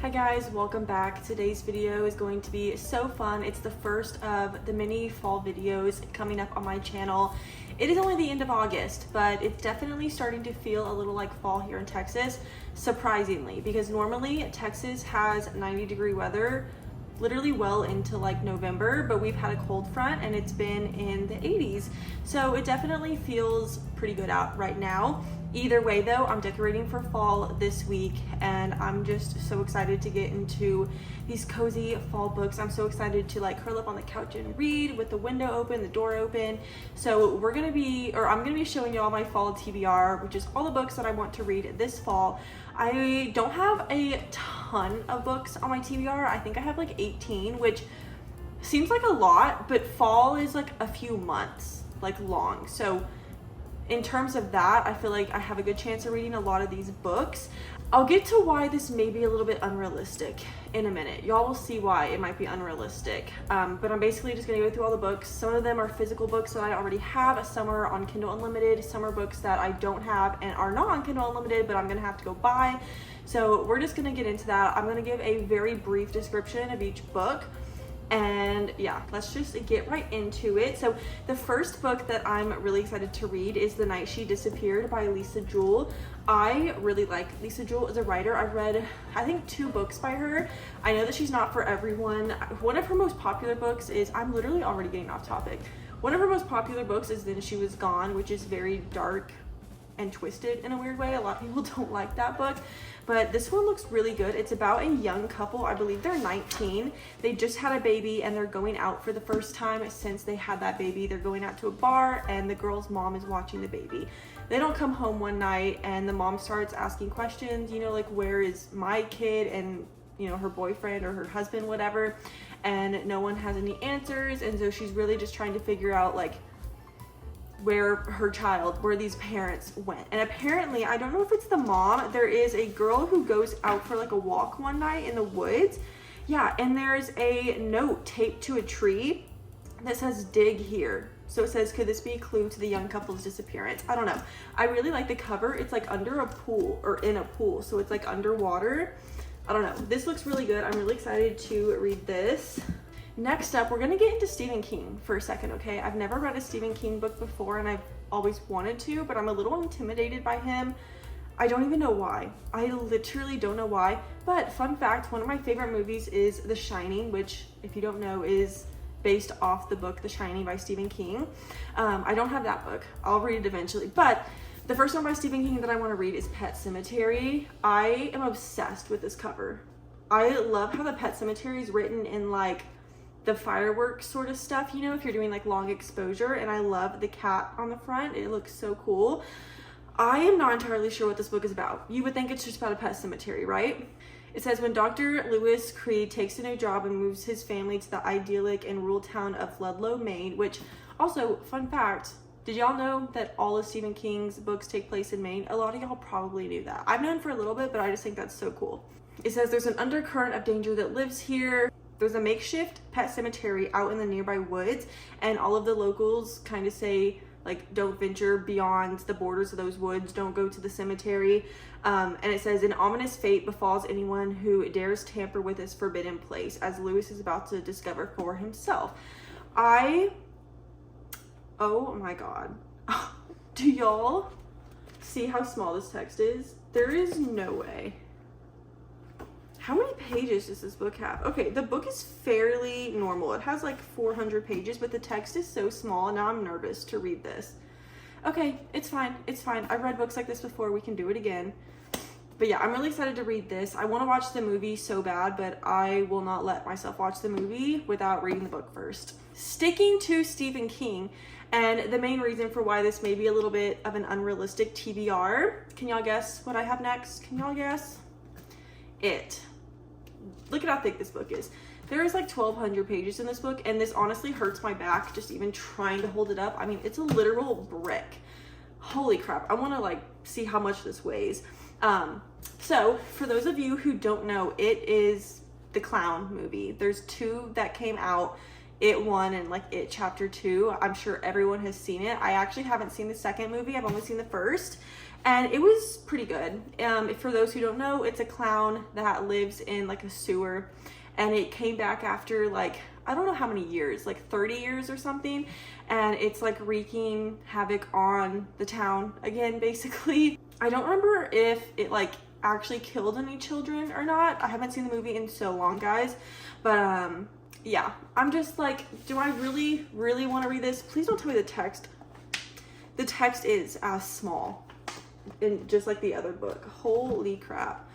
Hi guys, welcome back. Today's video is going to be so fun. It's the first of the mini fall videos coming up on my channel. It is only the end of August, but it's definitely starting to feel a little like fall here in Texas, surprisingly, because normally Texas has 90-degree weather literally well into like November, but we've had a cold front and it's been in the 80s. So it definitely feels pretty good out right now. Either way though, I'm decorating for fall this week and I'm just so excited to get into these cozy fall books. I'm so excited to like curl up on the couch and read with the window open, the door open. So I'm gonna be showing you all my fall TBR, which is all the books that I want to read this fall. I don't have a ton of books on my TBR. I think I have like 18, which seems like a lot, but fall is like a few months like long. So in terms of that, I feel like I have a good chance of reading a lot of these books. I'll get to why this may be a little bit unrealistic in a minute. Y'all will see why it might be unrealistic. But I'm basically just gonna go through all the books. Some of them are physical books that I already have. Some are on Kindle Unlimited. Some are books that I don't have and are not on Kindle Unlimited, but I'm gonna have to go buy. So we're just gonna get into that. I'm gonna give a very brief description of each book. And yeah, let's just get right into it. So the first book that I'm really excited to read is The Night She Disappeared by Lisa Jewell. I really like Lisa Jewell as a writer. I've read, I think, 2 books by her. I know that she's not for everyone. One of her most popular books is, I'm literally already getting off topic. One of her most popular books is Then She Was Gone, which is very dark and twisted in a weird way. A lot of people don't like that book, but this one looks really good. It's about a young couple. I believe they're 19. They just had a baby and they're going out for the first time since they had that baby. They're going out to a bar and the girl's mom is watching the baby. They don't come home one night and the mom starts asking questions, you know, like, where is my kid and, you know, her boyfriend or her husband, whatever, and no one has any answers. And so she's really just trying to figure out like where these parents went. And apparently, I don't know if it's the mom, there is a girl who goes out for like a walk one night in the woods. Yeah, and there's a note taped to a tree that says dig here. So it says, could this be a clue to the young couple's disappearance? I don't know. I really like the cover. It's like under a pool or in a pool. So it's like underwater. I don't know. This looks really good. I'm really excited to read this. Next up, we're gonna get into Stephen King for a second, okay? I've never read a Stephen King book before and I've always wanted to, but I'm a little intimidated by him. I don't even know why. I literally don't know why. But fun fact, one of my favorite movies is The Shining, which, if you don't know, is based off the book The Shining by Stephen King. I don't have that book. I'll read it eventually. But the first one by Stephen King that I want to read is Pet Sematary. I am obsessed with this cover. I love how the Pet Sematary is written in like the fireworks sort of stuff, you know, if you're doing like long exposure. And I love the cat on the front. It looks so cool. I am not entirely sure what this book is about. You would think it's just about a pet cemetery, right? It says, when Dr. Lewis Creed takes a new job and moves his family to the idyllic and rural town of Ludlow, Maine, which also, fun fact, did y'all know that all of Stephen King's books take place in Maine? A lot of y'all probably knew that. I've known for a little bit, but I just think that's so cool. It says there's an undercurrent of danger that lives here. There's a makeshift pet cemetery out in the nearby woods, and all of the locals kind of say, like, don't venture beyond the borders of those woods, don't go to the cemetery. And it says, an ominous fate befalls anyone who dares tamper with this forbidden place, as Lewis is about to discover for himself. Oh my God. Do y'all see how small this text is? There is no way. How many pages does this book have? Okay, the book is fairly normal. It has like 400 pages, but the text is so small and now I'm nervous to read this. Okay, it's fine. It's fine. I've read books like this before. We can do it again. But yeah, I'm really excited to read this. I want to watch the movie so bad, but I will not let myself watch the movie without reading the book first. Sticking to Stephen King, and the main reason for why this may be a little bit of an unrealistic TBR. Can y'all guess what I have next? Can y'all guess? It. Look at how thick this book is. There is like 1,200 pages in this book, and this honestly hurts my back just even trying to hold it up. I mean, it's a literal brick. Holy crap. I want to like see how much this weighs. So for those of you who don't know, It is the clown movie. There's 2 that came out. It 1 and like It Chapter 2. I'm sure everyone has seen it. I actually haven't seen the second movie. I've only seen the first. and it was pretty good. For those who don't know, it's a clown that lives in like a sewer, and it came back after like, I don't know how many years, like 30 years or something, and it's like wreaking havoc on the town again, basically. I don't remember if it like actually killed any children or not. I haven't seen the movie in so long, guys, but yeah, I'm just like, do I really want to read this? Please don't tell me the text. The text is as small, and just like the other book. Holy crap.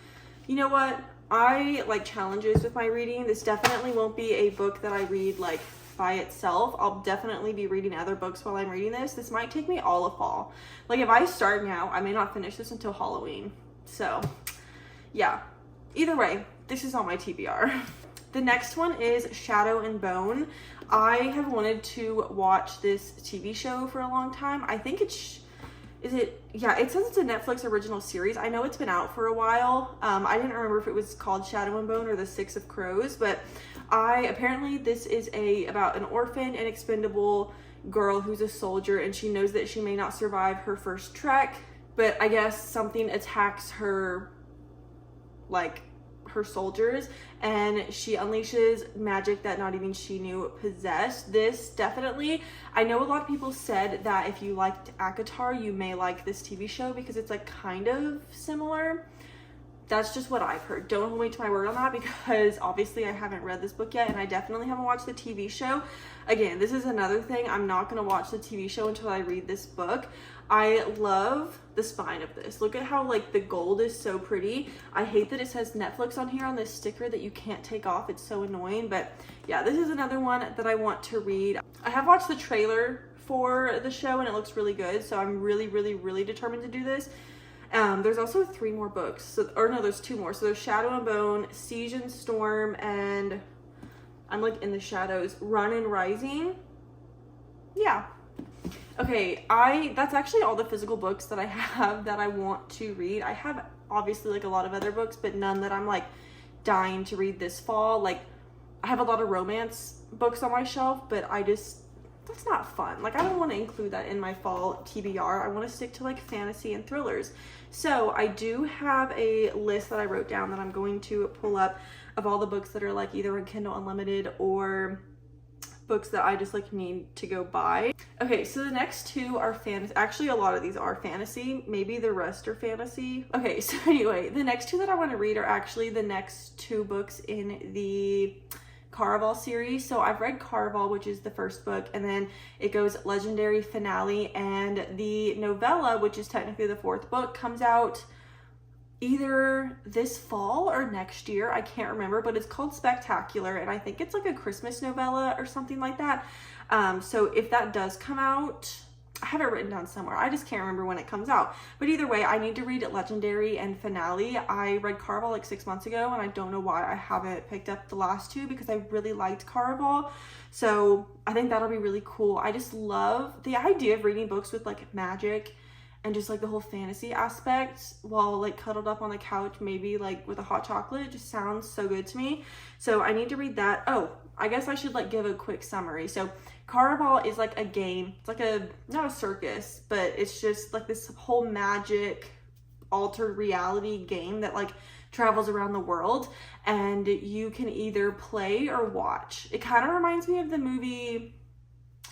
You know what? I like challenges with my reading. This definitely won't be a book that I read like by itself. I'll definitely be reading other books while I'm reading this. This might take me all of fall. Like if I start now, I may not finish this until Halloween. So yeah, either way, this is on my TBR. The next one is Shadow and Bone. I have wanted to watch this TV show for a long time. I think yeah, it says it's a Netflix original series. I know it's been out for a while. I didn't remember if it was called Shadow and Bone or The Six of Crows, but apparently this is about an orphan and expendable girl who's a soldier, and she knows that she may not survive her first trek, but I guess something attacks her, like her soldiers, and she unleashes magic that not even she knew possessed. This definitely, I know a lot of people said that if you liked ACOTAR, you may like this TV show because it's like kind of similar. That's just what I've heard. Don't hold me to my word on that, because obviously I haven't read this book yet, and I definitely haven't watched the TV show. Again, this is another thing. I'm not going to watch the TV show until I read this book. I love the spine of this. Look at how like the gold is so pretty. I hate that it says Netflix on here on this sticker that you can't take off. It's so annoying. But yeah, this is another one that I want to read. I have watched the trailer for the show and it looks really good. So I'm really determined to do this. There's also 3 more books. There's 2 more. So there's Shadow and Bone, Siege and Storm, and I'm like in the shadows, Run and Rising. Yeah. Okay, that's actually all the physical books that I have that I want to read. I have obviously like a lot of other books, but none that I'm like dying to read this fall. Like I have a lot of romance books on my shelf, but that's not fun. Like I don't want to include that in my fall TBR. I want to stick to like fantasy and thrillers. So I do have a list that I wrote down that I'm going to pull up of all the books that are like either in Kindle Unlimited or books that I just like need to go buy. Okay, so the next 2 are fantasy. Actually, a lot of these are fantasy. Maybe the rest are fantasy. Okay, so anyway, the next 2 that I want to read are actually the next 2 books in the Caraval series. So I've read Caraval, which is the first book, and then it goes Legendary Finale, and the novella, which is technically the 4th book, comes out either this fall or next year. I can't remember, but it's called Spectacular, and I think it's like a Christmas novella or something like that. So if that does come out, I have it written down somewhere. I just can't remember when it comes out. But either way, I need to read Legendary and Finale. I read Caraval like 6 months ago, and I don't know why I haven't picked up the last 2 because I really liked Caraval. So I think that'll be really cool. I just love the idea of reading books with like magic and just like the whole fantasy aspect while like cuddled up on the couch, maybe like with a hot chocolate. It just sounds so good to me. So I need to read that. Oh, I guess I should like give a quick summary. So Caraval is like a game. It's like not a circus, but it's just like this whole magic altered reality game that like travels around the world, and you can either play or watch. It kind of reminds me of the movie,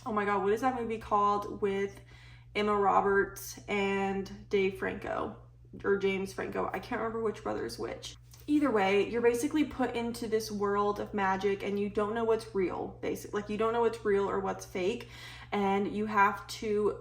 oh my god, what is that movie called with Emma Roberts and Dave Franco, or James Franco? I can't remember which brother is which. Either way, you're basically put into this world of magic and you don't know what's real, basically. Like you don't know what's real or what's fake, and you have to,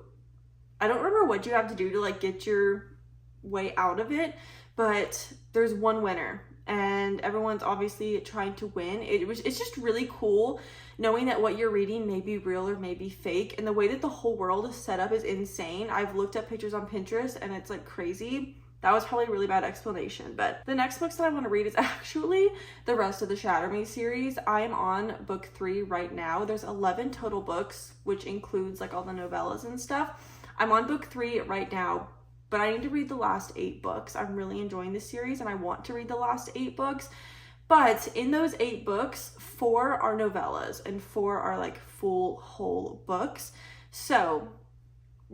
I don't remember what you have to do to like get your way out of it, but there's one winner and everyone's obviously trying to win. It's just really cool knowing that what you're reading may be real or may be fake, and the way that the whole world is set up is insane. I've looked up pictures on Pinterest and it's like crazy. That was probably a really bad explanation, but the next books that I want to read is actually the rest of the Shatter Me series. I am on book 3 right now. There's 11 total books, which includes like all the novellas and stuff. I'm on book 3 right now, but I need to read the last 8 books. I'm really enjoying this series and I want to read the last 8 books. But in those 8 books, 4 are novellas and 4 are like full whole books. So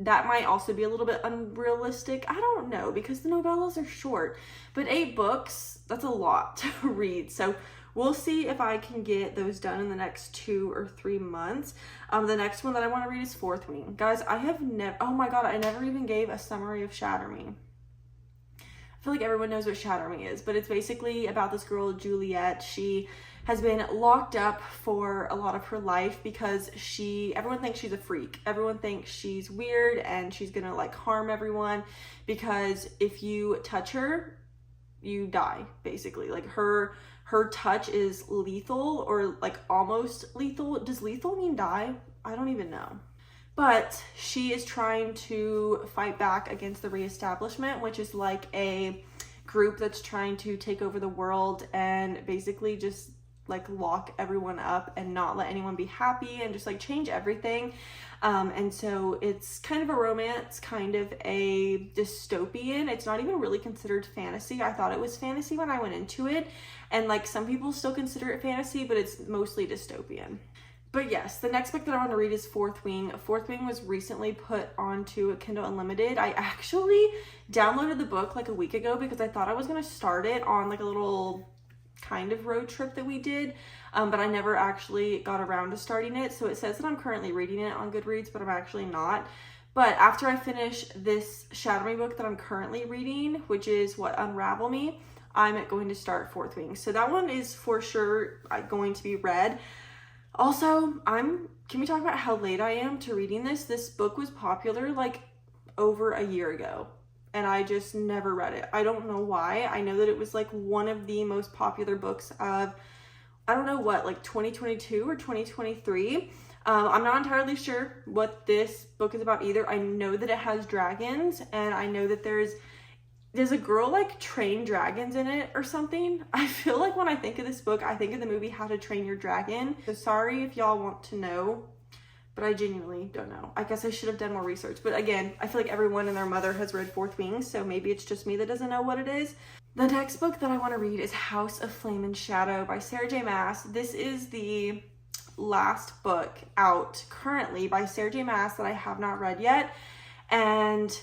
that might also be a little bit unrealistic. I don't know, because the novellas are short, but 8 books, that's a lot to read. So we'll see if I can get those done in the next 2 or 3 months. The next one that I want to read is Fourth Wing. Guys, I have never, oh my God, I never even gave a summary of Shatter Me. I feel like everyone knows what Shatter Me is, but it's basically about this girl, Juliet. She has been locked up for a lot of her life because everyone thinks she's a freak. Everyone thinks she's weird and she's gonna like harm everyone, because if you touch her, you die, basically. Like her touch is lethal, or like almost lethal. Does lethal mean die? I don't even know. But she is trying to fight back against the Reestablishment, which is like a group that's trying to take over the world and basically just like lock everyone up and not let anyone be happy and just like change everything. And so it's kind of a romance, kind of a dystopian. It's not even really considered fantasy. I thought it was fantasy when I went into it, and like some people still consider it fantasy, but it's mostly dystopian. But yes, the next book that I want to read is Fourth Wing. Fourth Wing was recently put onto Kindle Unlimited. I actually downloaded the book like a week ago because I thought I was going to start it on like a little kind of road trip that we did, but I never actually got around to starting it. So it says that I'm currently reading it on Goodreads, but I'm actually not. But after I finish this Shatter Me book that I'm currently reading, which is Unravel Me, I'm going to start Fourth Wing. So that one is for sure going to be read. Also, can we talk about how late I am to reading this? This book was popular like over a year ago, and I just never read it. I don't know why. I know that it was like one of the most popular books of, I don't know what, like 2022 or 2023. I'm not entirely sure what this book is about either. I know that it has dragons, and I know that there's a girl like train dragons in it or something. I feel like when I think of this book, I think of the movie How to Train Your Dragon. So sorry if y'all want to know, but I genuinely don't know. I guess I should have done more research. But again, I feel like everyone and their mother has read Fourth Wing, so maybe it's just me that doesn't know what it is. The next book that I want to read is House of Flame and Shadow by Sarah J. Maas. This is the last book out currently by Sarah J. Maas that I have not read yet, and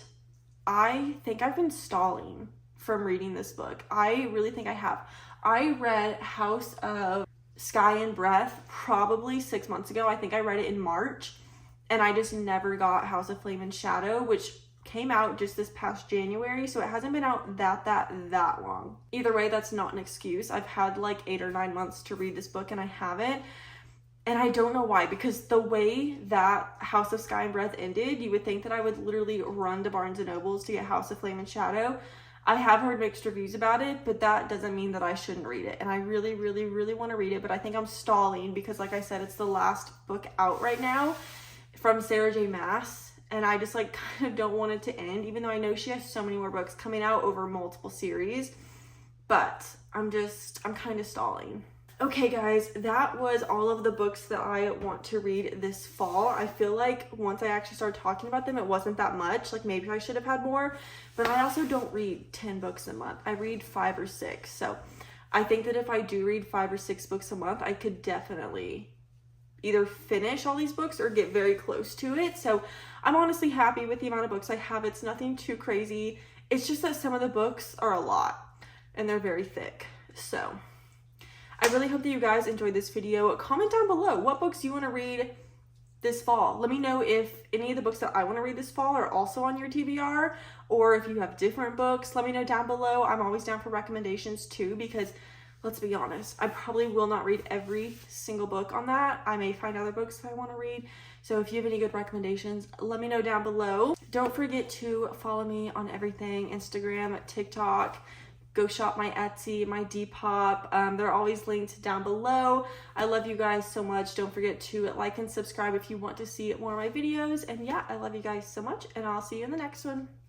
I think I've been stalling from reading this book. I really think I have. I read House of Sky and Breath probably 6 months ago. I think I read it in March, and I just never got House of Flame and Shadow, which came out just this past January, so it hasn't been out that long. Either way, that's not an excuse. I've had like 8 or 9 months to read this book and I haven't. And I don't know why, because the way that House of Sky and Breath ended, you would think that I would literally run to Barnes & Nobles to get House of Flame and Shadow. I have heard mixed reviews about it, but that doesn't mean that I shouldn't read it. And I really, really, really want to read it, but I think I'm stalling because, like I said, it's the last book out right now from Sarah J. Maas. And I just like kind of don't want it to end, even though I know she has so many more books coming out over multiple series. But I'm kind of stalling. Okay guys, that was all of the books that I want to read this fall. I feel like once I actually started talking about them, it wasn't that much. Like maybe I should have had more, but I also don't read 10 books a month. I read 5 or 6. So I think that if I do read 5 or 6 books a month, I could definitely either finish all these books or get very close to it. So I'm honestly happy with the amount of books I have. It's nothing too crazy. It's just that some of the books are a lot and they're very thick. So I really hope that you guys enjoyed this video. Comment down below what books you want to read this fall. Let me know if any of the books that I want to read this fall are also on your TBR, or if you have different books. Let me know down below. I'm always down for recommendations too, because let's be honest, I probably will not read every single book on that. I may find other books that I want to read. So if you have any good recommendations, let me know down below. Don't forget to follow me on everything: Instagram, TikTok. Go shop my Etsy, my Depop. They're always linked down below. I love you guys so much. Don't forget to like and subscribe if you want to see more of my videos. And yeah, I love you guys so much, and I'll see you in the next one.